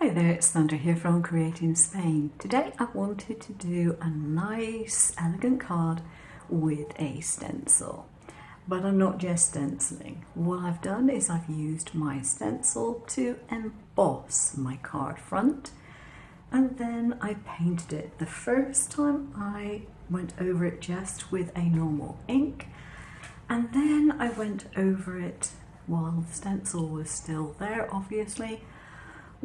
Hi there, it's Sandra here from Creating Spain. Today I wanted to do a nice, elegant card with a stencil. But I'm not just stenciling. What I've done is I've used my stencil to emboss my card front, and then I painted it. The first time I went over it just with a normal ink, and then I went over it while the stencil was still there, obviously,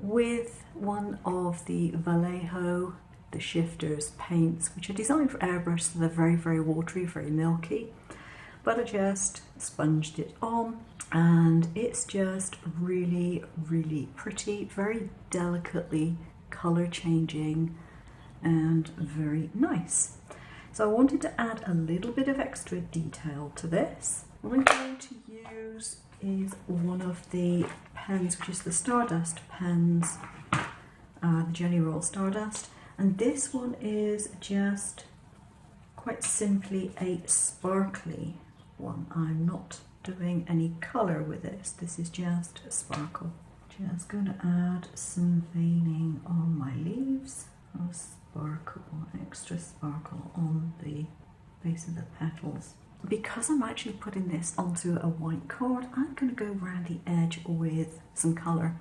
with one of the Vallejo, the Shifters paints, which are designed for airbrush, so they're very, very watery, very milky. But I just sponged it on, and it's just really, really pretty, very delicately colour changing and very nice. So I wanted to add a little bit of extra detail to this. What I'm going to use is one of the pens, which is the Stardust pens, the Jelly Roll Stardust, and this one is just quite simply a sparkly one. I'm not doing any colour with this. This is just a sparkle. Just going to add some veining on my leaves, a sparkle, extra sparkle on the base of the petals. Because I'm actually putting this onto a white card, I'm going to go around the edge with some colour.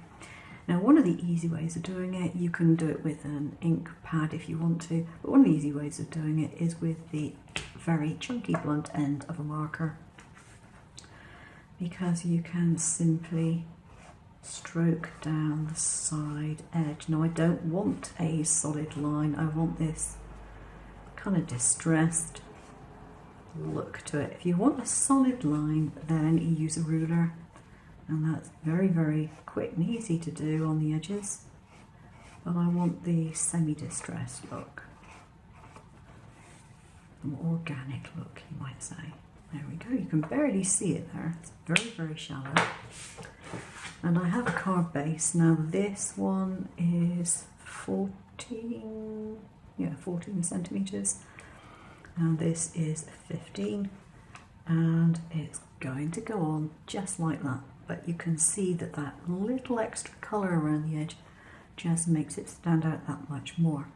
Now, one of the easy ways of doing it, you can do it with an ink pad if you want to, but one of the easy ways of doing it is with the very chunky blunt end of a marker, because you can simply stroke down the side edge. Now, I don't want a solid line, I want this kind of distressed look to it. If you want a solid line, then you use a ruler, and that's very, very quick and easy to do on the edges. But I want the semi-distressed look, an organic look, you might say. There we go, you can barely see it there, it's very, very shallow. And I have a card base. Now this one is 14 centimetres. And this is 15, and it's going to go on just like that. But you can see that that little extra colour around the edge just makes it stand out that much more.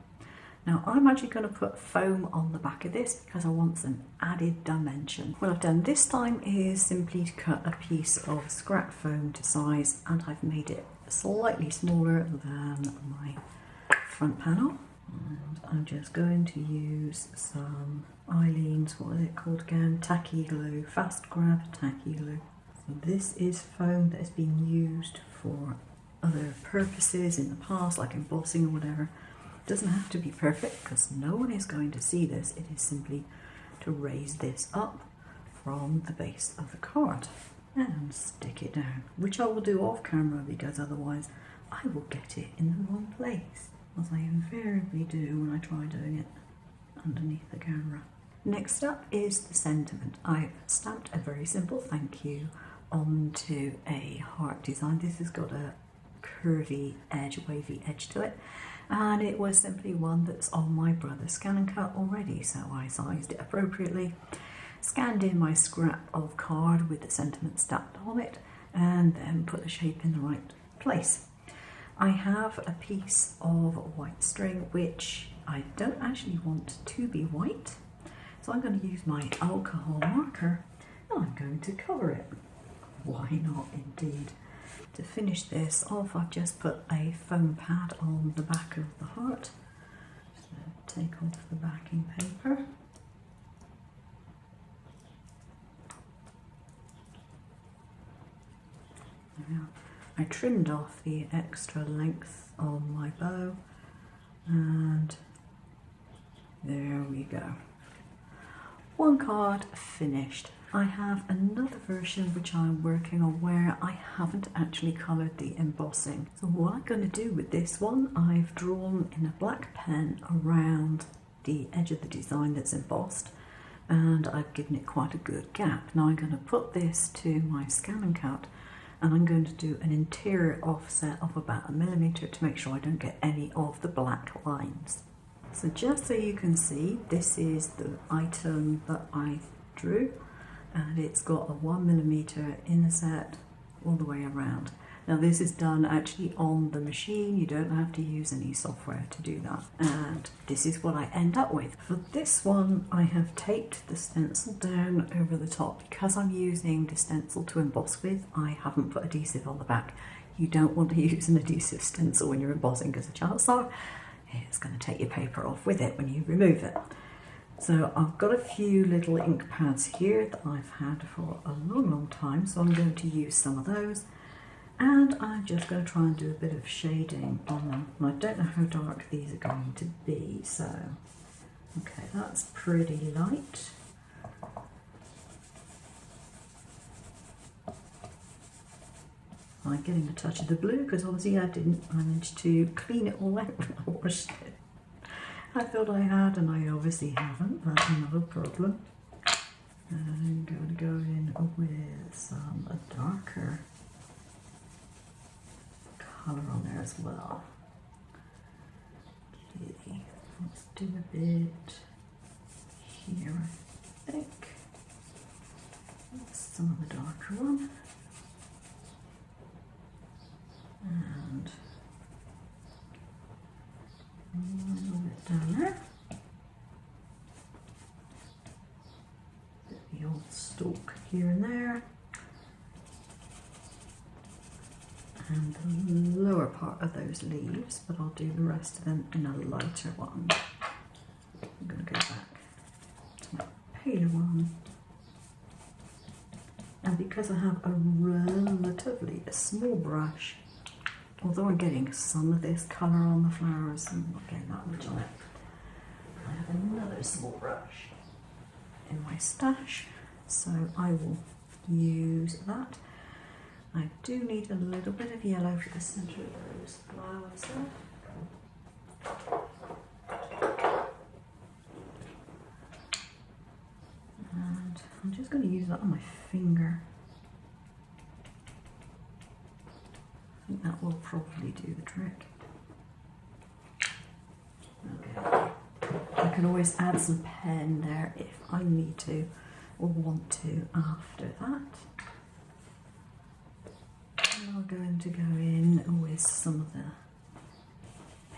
Now I'm actually going to put foam on the back of this because I want some added dimension. What I've done this time is simply to cut a piece of scrap foam to size, and I've made it slightly smaller than my front panel. And I'm just going to use some Eileen's, what is it called again? Tacky glue, fast grab tacky glue. So this is foam that has been used for other purposes in the past, like embossing or whatever. It doesn't have to be perfect because no one is going to see this. It is simply to raise this up from the base of the card and stick it down, which I will do off camera because otherwise I will get it in the wrong place, as I invariably do when I try doing it underneath the camera. Next up is the sentiment. I've stamped a very simple thank you onto a heart design. This has got a curvy edge, wavy edge to it, and it was simply one that's on my brother's scan and cut already, so I sized it appropriately, scanned in my scrap of card with the sentiment stamped on it, and then put the shape in the right place. I have a piece of white string which I don't actually want to be white, so I'm going to use my alcohol marker and I'm going to cover it. Why not indeed? To finish this off, I've just put a foam pad on the back of the heart. Just going to take off the backing paper. Now, I trimmed off the extra length on my bow, and there we go. One card finished. I have another version which I'm working on where I haven't actually coloured the embossing. So what I'm going to do with this one, I've drawn in a black pen around the edge of the design that's embossed, and I've given it quite a good gap. Now I'm going to put this to my scan and cut, and I'm going to do an interior offset of about 1 millimetre to make sure I don't get any of the black lines. So just so you can see, this is the item that I drew, and it's got a 1 millimetre inset all the way around. Now this is done actually on the machine, you don't have to use any software to do that. And this is what I end up with. For this one, I have taped the stencil down over the top. Because I'm using the stencil to emboss with, I haven't put adhesive on the back. You don't want to use an adhesive stencil when you're embossing because the chances are it's going to take your paper off with it when you remove it. So I've got a few little ink pads here that I've had for a long time, so I'm going to use some of those. And I'm just going to try and do a bit of shading on them. And I don't know how dark these are going to be, so okay, that's pretty light. I'm getting a touch of the blue because obviously I didn't manage to clean it all out when I washed it. I thought I had, and I obviously haven't. That's not a problem. I'm going to go in with some darker colour on there as well. Okay, let's do a bit here, I think. That's some of the darker one. And a little bit down there. Bit of the old stalk here and there. And the lower part of those leaves, but I'll do the rest of them in a lighter one. I'm going to go back to my paler one. And because I have a relatively small brush, although I'm getting some of this colour on the flowers, I'm not getting that much on it. I have another small brush in my stash, so I will use that. I do need a little bit of yellow for the centre of those flowers there. And I'm just going to use that on my finger. I think that will probably do the trick. Okay. I can always add some pen there if I need to or want to after that. And I'm going to go in with some of the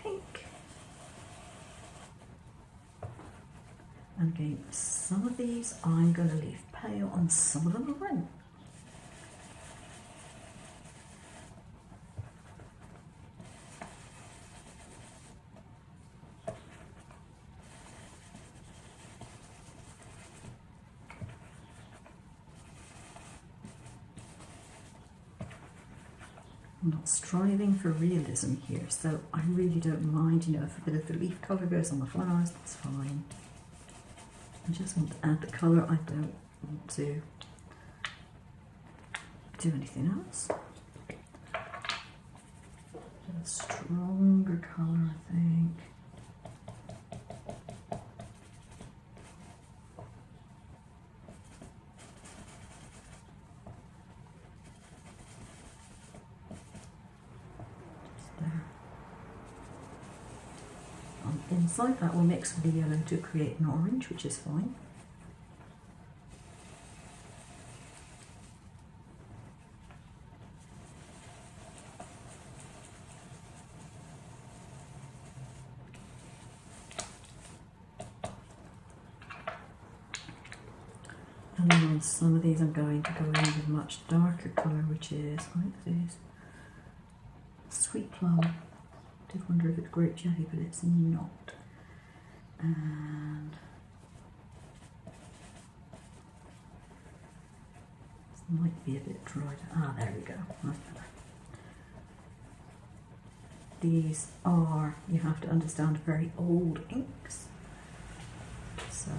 pink. And again, some of these I'm going to leave pale and some of them I won't. I'm not striving for realism here, so I really don't mind, you know, if a bit of the leaf colour goes on the flowers, that's fine. I just want to add the colour, I don't want to do anything else. A stronger colour, I think. Inside that will mix with the yellow to create an orange, which is fine. And then on some of these I'm going to go in with a much darker colour, which is, I think this is Sweet Plum. I did wonder if it's grape jelly, but it's not. And this might be a bit dry. Ah, there we go. That's better. These are, you have to understand, very old inks. So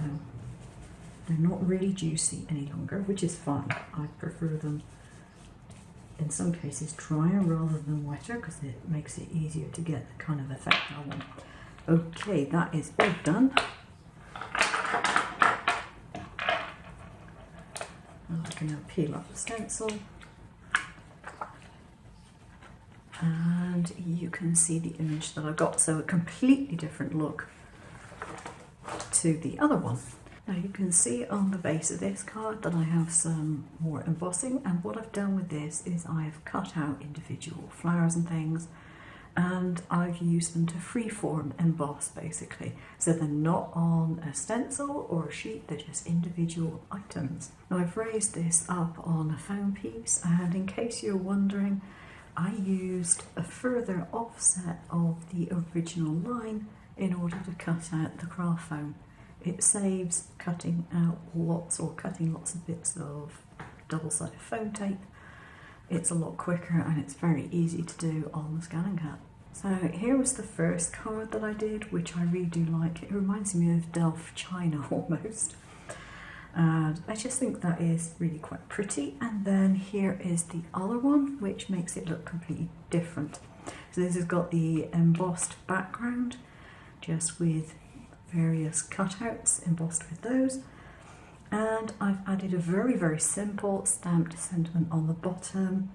they're not really juicy any longer, which is fine. I prefer them in some cases drier rather than wetter because it makes it easier to get the kind of effect I want. Okay, that is all done. I can now peel up the stencil. And you can see the image that I got, so a completely different look to the other one. Now you can see on the base of this card that I have some more embossing, and what I've done with this is I've cut out individual flowers and things, and I've used them to freeform emboss basically. So they're not on a stencil or a sheet, they're just individual items. Now I've raised this up on a foam piece, and in case you're wondering, I used a further offset of the original line in order to cut out the craft foam. It saves cutting lots of bits of double-sided foam tape. It's a lot quicker and it's very easy to do on the scanning cat. So here was the first card that I did, which I really do like. It reminds me of Delft China almost. And I just think that is really quite pretty. And then here is the other one, which makes it look completely different. So this has got the embossed background, just with various cutouts embossed with those. And I've added a very, very simple stamped sentiment on the bottom.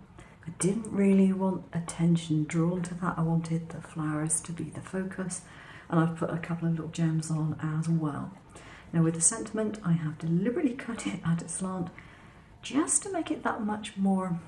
I didn't really want attention drawn to that. I wanted the flowers to be the focus, and I've put a couple of little gems on as well. Now with the sentiment, I have deliberately cut it at a slant just to make it that much more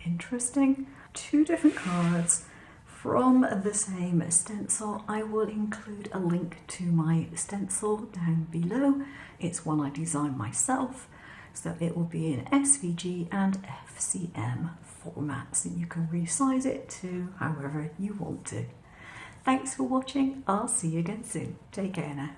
interesting. 2 different cards from the same stencil. I will include a link to my stencil down below. It's one I designed myself, so it will be in SVG and FCM formats, and you can resize it to however you want to. Thanks for watching. I'll see you again soon. Take care now.